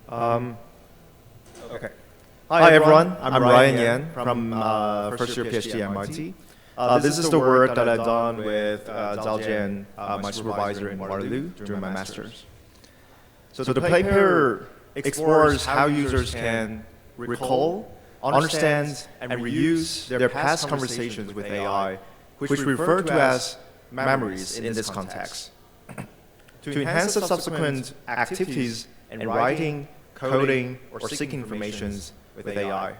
Okay. Hi everyone, I'm Ryan Yan from first year PhD at MIT. This is the work that I've done with Zhao Jian, my supervisor in Waterloo, during my master's. So the paper explores how users can recall, understand, and reuse their past conversations with AI, which we refer to as memories in this context, to enhance the subsequent activities in writing, coding, or seeking information with AI.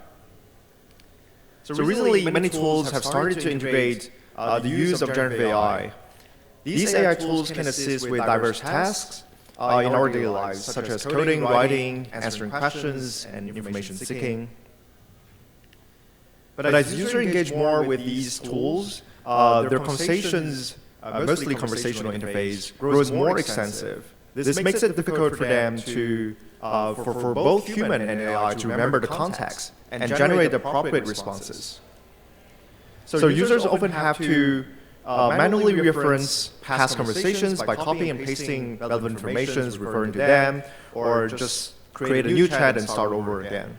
So recently, many tools have started to integrate the use of generative AI. These AI tools can assist with diverse tasks in our daily lives, such as coding, writing, answering questions, and information seeking. But as users engage more with these tools, their conversations, mostly conversational interface, grows more extensive. This makes it difficult for them to, for both human and AI to remember the context and generate the appropriate responses. So users often have to manually reference past conversations by copying and pasting relevant information referring to them, or just create a new chat and start over again.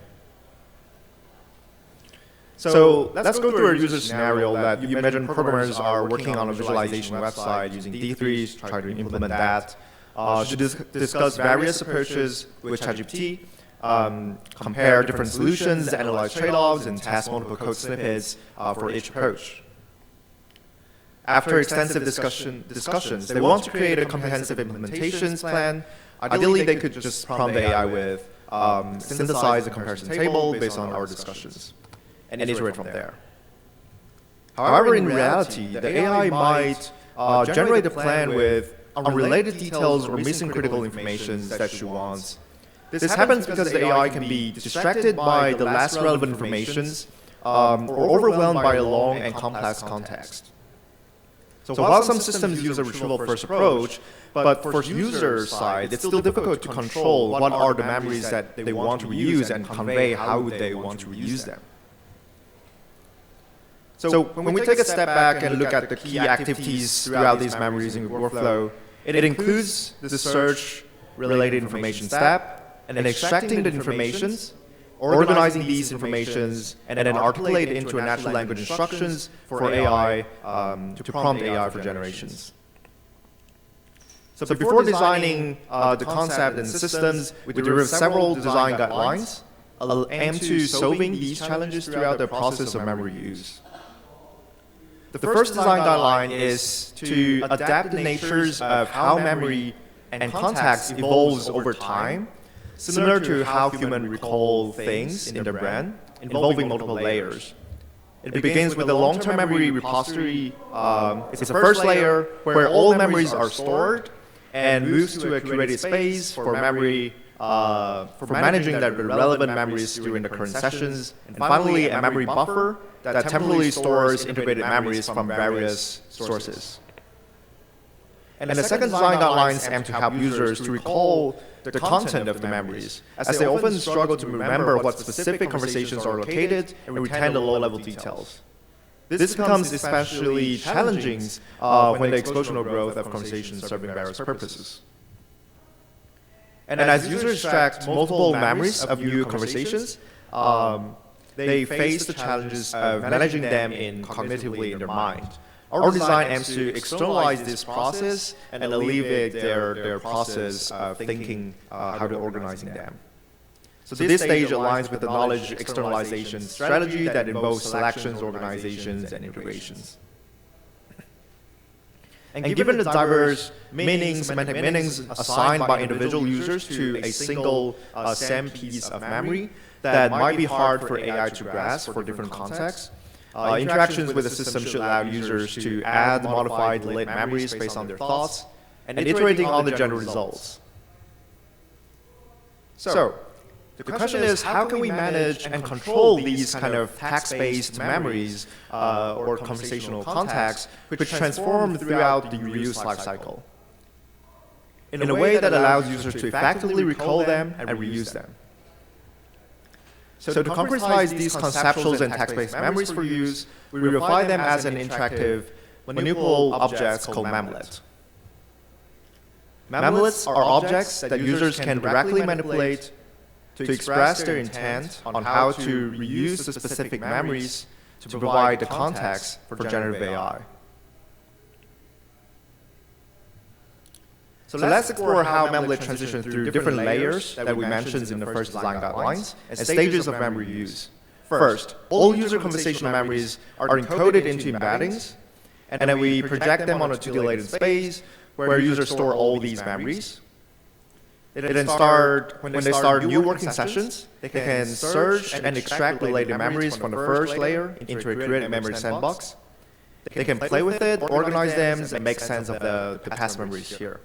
So let's go through a user scenario that you imagine programmers are working on a visualization website using D3, try to implement that. To discuss various approaches with ChatGPT, compare different solutions, analyze trade-offs, and test multiple code snippets for each approach. After extensive discussions, they want to create a comprehensive implementations plan. Ideally, they could just prompt the AI with synthesize a comparison table based on our discussions and iterate from there. However, in reality, the AI might generate a plan with unrelated details or missing critical information that she wants. This happens because the AI can be distracted by the less relevant information or overwhelmed by a long and complex context. So while some systems use a retrieval-first approach, but for user side, it's still difficult to control what are the memories that they want to reuse and convey how they want to reuse them. So when we take a step back and look at the key activities throughout these memories in your workflow, it includes the search-related information step, and then extracting the informations, organizing these informations, and then articulate it into a natural language instructions for AI to prompt AI for generations. So before designing the concept and systems, we developed several design guidelines aimed to solving these challenges throughout the process of memory use. The first design guideline is to adapt the natures of how memory and context evolves over time, similar to how humans recall things in their brain, involving multiple layers. It begins with a long-term memory repository. It's the first layer where all memories are stored and moves to a curated space for memory, for managing the relevant memories during the current sessions. And finally, a memory buffer that temporarily stores integrated memories from various sources. And the second design guidelines aim to help users to recall the content of the memories, as they often struggle to remember what specific conversations are located and retain the low-level details. This becomes especially challenging when the explosional growth of conversations serving various purposes. And as users extract multiple memories of new conversations, they face the challenges of managing them cognitively in their mind. Our design aims to externalize this process and alleviate their process of thinking how to organizing them. So this stage aligns with the knowledge externalization strategy that involves selections, organizations, and integrations. And given the diverse meanings, semantic meanings assigned by individual users to a single same piece of memory that might be hard for AI to grasp for different contexts, interactions with the system should allow users to add, modify, delete memories based on their thoughts, and iterating on the general results. So the question is, how can we manage and control these kind of text-based memories or conversational contexts which transform throughout the reuse lifecycle in a way that allows users to effectively recall them and reuse them? So to concretize these conceptual and text-based memories for use, we refine them as an interactive, manipulable objects called Memolet. Memolets are objects that users can directly manipulate to express their intent on how to reuse the specific memories to provide the context for generative AI. So let's explore how Memolet transitions through different layers that we mentioned in the first design guidelines and stages of memory use. First, all user conversational memories are encoded into embeddings, and then we project them on a 2D latent space where users store all these memories. When they start new working sessions, they can search and extract related memories from the first layer into a created memory sandbox. They can play with it, organize them, and make sense of the past memories here.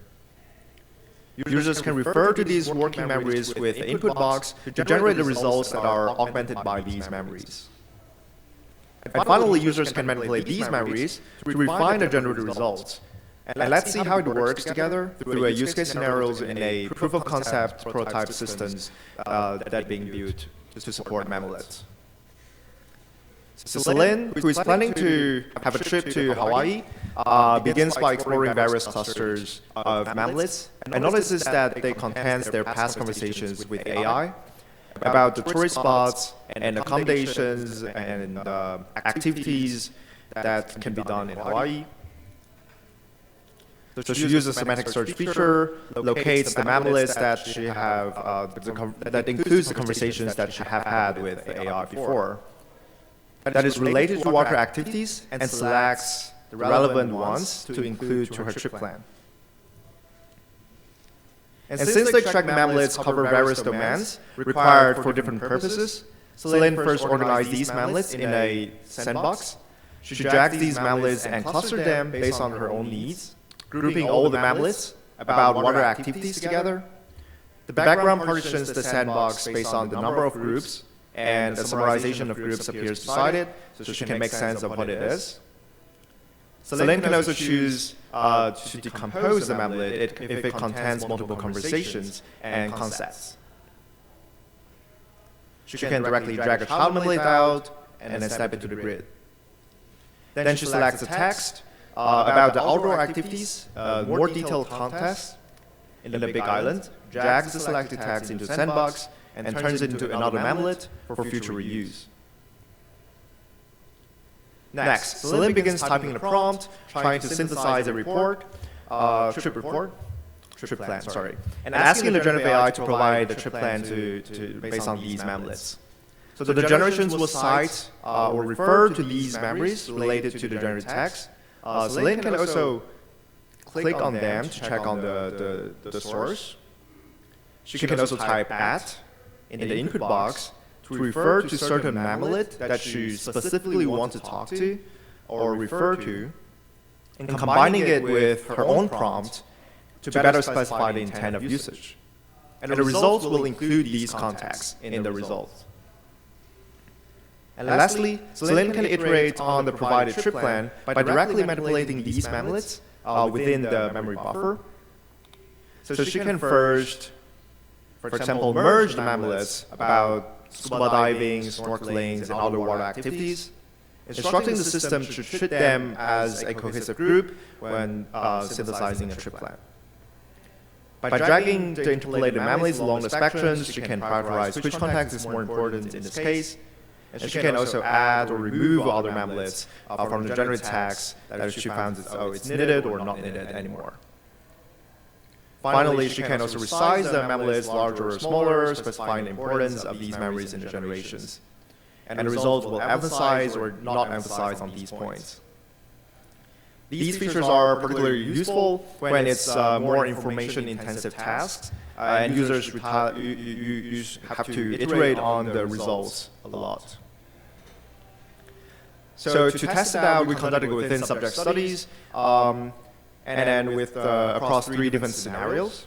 Users can refer to these working memories with the input box to generate the results that are augmented by these memories. And finally, users can manipulate these memories to refine the generated results. And let's see how it works together through a use case scenarios in a proof of concept prototype systems that are being built to support Memolet. So Celine, who is planning to have a trip to Hawaii, begins by exploring various clusters of Memolets and notices that they contain their past conversations with AI about the tourist spots and accommodations and activities that can be done in Hawaii. So she uses a semantic search feature, locates the Memolets that she that includes the conversations that she have had with the AI before, that is related to water activities, and selects the relevant ones to include to her trip plan. And since the extract Memolets cover various domains required for different purposes, Celine first organized these Memolets in a sandbox. She dragged these Memolets and clustered them based on her own needs, grouping all the Memolets about water activities together. The background partitions the sandbox based on the number of groups, and a summarization of groups appears beside it, so she can make sense of what it is. Celine can also choose to decompose the Memolet if it contains multiple conversations and concepts. She can directly drag a child Memolet out and then snap it to the grid. Then she selects the text about the outdoor activities, more detailed context in the big island, drags the selected text into the sandbox, and turns it into another Memolet for future reuse. Next, Celine begins typing the prompt, trying to synthesize a report, trip plan, and asking the generative AI to provide the trip plan based on these Memolets. So the generations will cite or refer to these memories related to the generated text. Celine can also click on them to check on the source. She can also type at in the input box to refer to certain Memolet that she specifically wants to talk to or refer to, and combining it with her own prompt to better specify the intent of usage. And the results will include these contexts in the results. And lastly, Celine can iterate on the provided trip plan by directly manipulating these Memolets within the memory buffer. So she can first, for example, merge the Memolets about scuba diving, snorkeling, and other water activities, instructing the system to treat them as a cohesive group when synthesizing a trip plan. By dragging the interpolated Memolets along the spectrums, she can prioritize which context is more important in this case, and she can also add or remove other Memolets from the generated text that she found it's needed or not needed anymore. Finally, she can also resize the Memolets larger or smaller, specifying the importance of these memories in the generations. And the result will emphasize or not emphasize on these points. These features are particularly useful when it's more information-intensive tasks, and users have to iterate on the results a lot. So to test it out, we conducted it within subject studies, and then with across 3 different scenarios.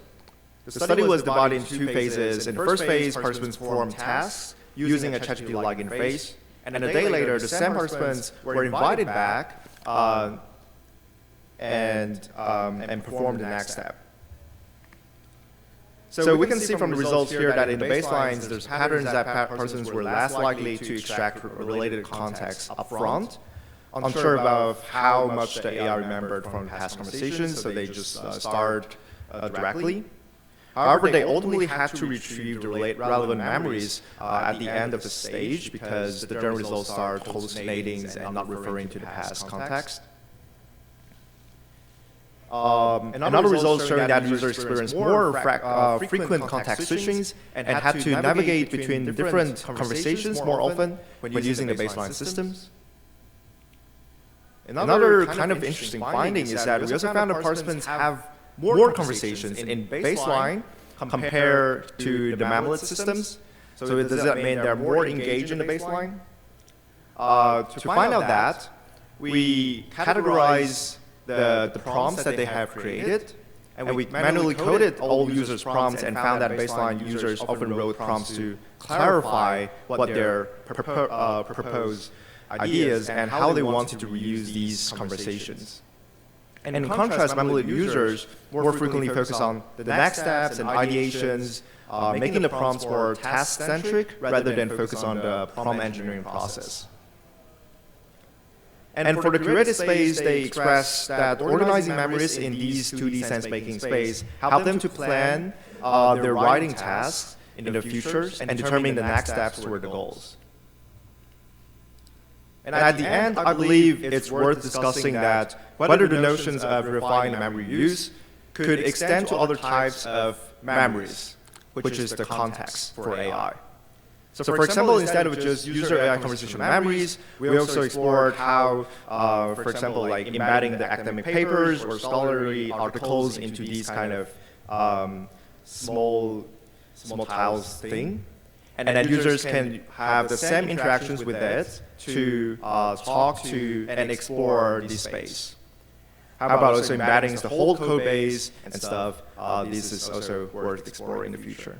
The study was divided into 2 phases. In the first phase, participants performed tasks using a ChatGPT-like interface, and a day later, the same participants were invited back and performed the next step. So we can see from the results here that in the baselines, there's patterns that participants were less likely to extract related context up front, unsure about how much the AI remembered from past conversations, so they just start directly. However, they ultimately had to retrieve the relevant memories at the end of the stage because the general results are hallucinating and not referring to the past context. Another result showing that users experienced more frequent context switchings and had to navigate between different conversations more often when using the baseline systems. Another kind of interesting finding is that we also found that participants have more conversations in baseline compared to the Memolet systems. So does that mean they're more engaged in the baseline? To find out that, we categorize the prompts that they have created, and we manually coded all users' prompts and found that baseline users often wrote prompts to clarify what their proposed ideas and how they wanted to reuse these conversations. And in contrast, Memolet users more frequently focus on the next steps and ideations, making the prompts more task-centric rather than focus on the prompt engineering process. And for the curated space, they express that organizing memories in these 2D sense-making space help them to plan their writing tasks in the future and determine the next steps toward the goals. And at the end, I believe it's worth discussing that whether the notions of refining the memory use could extend to other types of memories, which is the context for AI. So for example, instead of just user AI conversational memories, we also explored how, for example, like embedding the academic papers or scholarly articles into these kind of small tiles thing. And then users can have the same interactions with it to talk to and explore this space. How about also embedding the whole code base and stuff? This is also worth exploring in the future.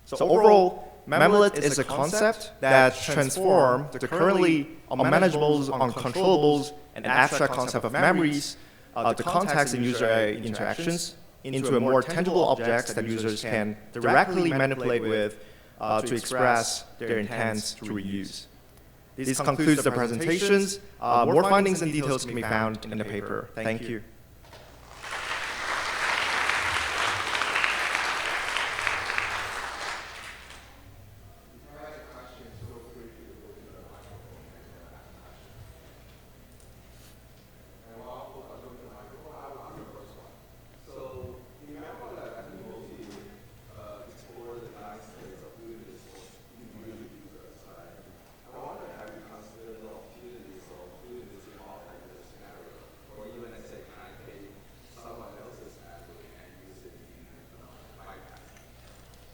So overall, Memolet is a concept that transforms the currently unmanageables, uncontrollables, and abstract concept of memories, the context in user interactions, into a more tangible objects that users can directly manipulate with to express their intents to reuse. This concludes the presentations. More findings and details can be found in the paper. Thank you.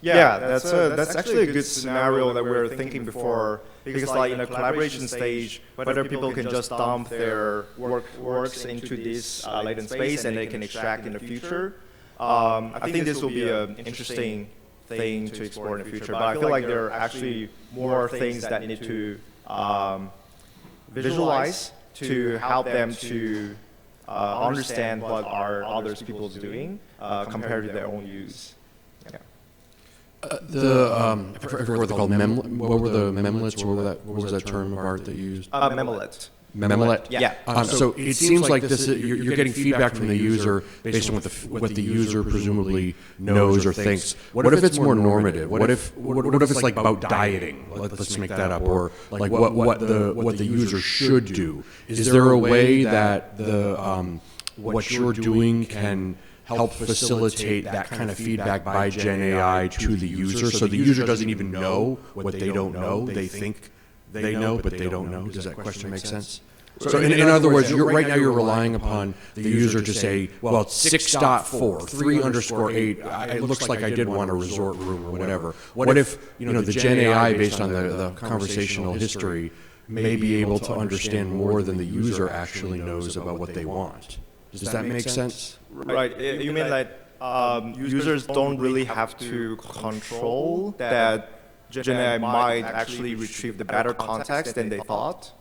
Yeah, that's actually a good scenario that we were thinking before, because like in a collaboration stage, whether people can just dump their works into this latent space and they can extract in the future. I think this will be an interesting thing to explore in the future, but I feel like there are actually more things that need to visualize to help them to understand what are others people doing compared to their own use. I forget what they're called. What were the memlets? What was that term of art that you used? Memolet. Memolet? Yeah. So it seems like this you're getting feedback from the user based on what the user presumably knows or thinks. What if it's more normative? What if it's like about dieting? Let's make that up. Or like what the user should do. Is there a way that what you're doing can help facilitate that kind of feedback by Gen AI to the user, so the user doesn't even know what they don't know. They think they know, but they don't know. Does that question make sense? So in other words, right now you're relying upon the user to say, well, 6.4, 3_8, it looks like I did want a resort room or whatever. What if the Gen AI, based on the conversational history, may be able to understand more than the user actually knows about what they want? Does that make sense? Right. You mean that users don't really have to control that Gen AI might actually retrieve the better context than they thought?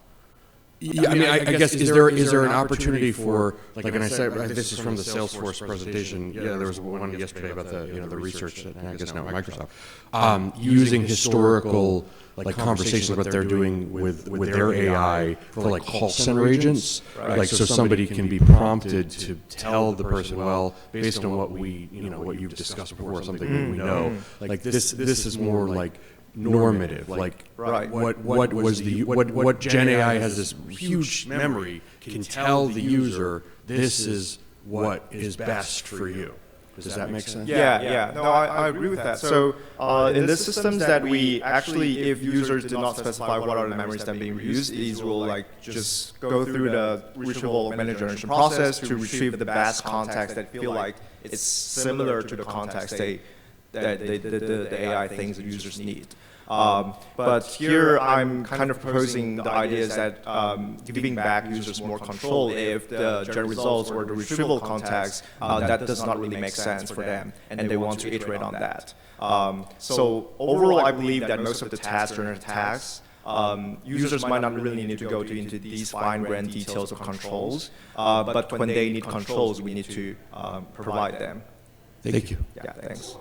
Yeah, I mean, I guess is there an opportunity for like, and I said this is from the Salesforce presentation. Yeah, there was one yesterday about the research that I guess now at Microsoft using historical like conversations what they're doing with their AI for like call center agents, like so somebody can be prompted to tell the person, well, based on what what you've discussed before, something we know, like this is more like normative, like what Gen AI has this huge memory can tell the user this is what is best for you. Does that make sense? Yeah. No, I agree with that. So in the systems that we actually, if users did not specify what are the memories that are being reused, these will like just go through the retrieval augmented generation process to retrieve the best context that feel like it's similar to the context the AI thinks the users need. But here I'm kind of proposing the ideas that giving back users more control if the general results or the retrieval context that does not really make sense for them, and they want to iterate on that. So overall, I believe that most of the tasks, generative tasks, users might not really need to go into these fine-grained details of controls, but when they need controls, we need to provide them. Thank you. Yeah, thanks.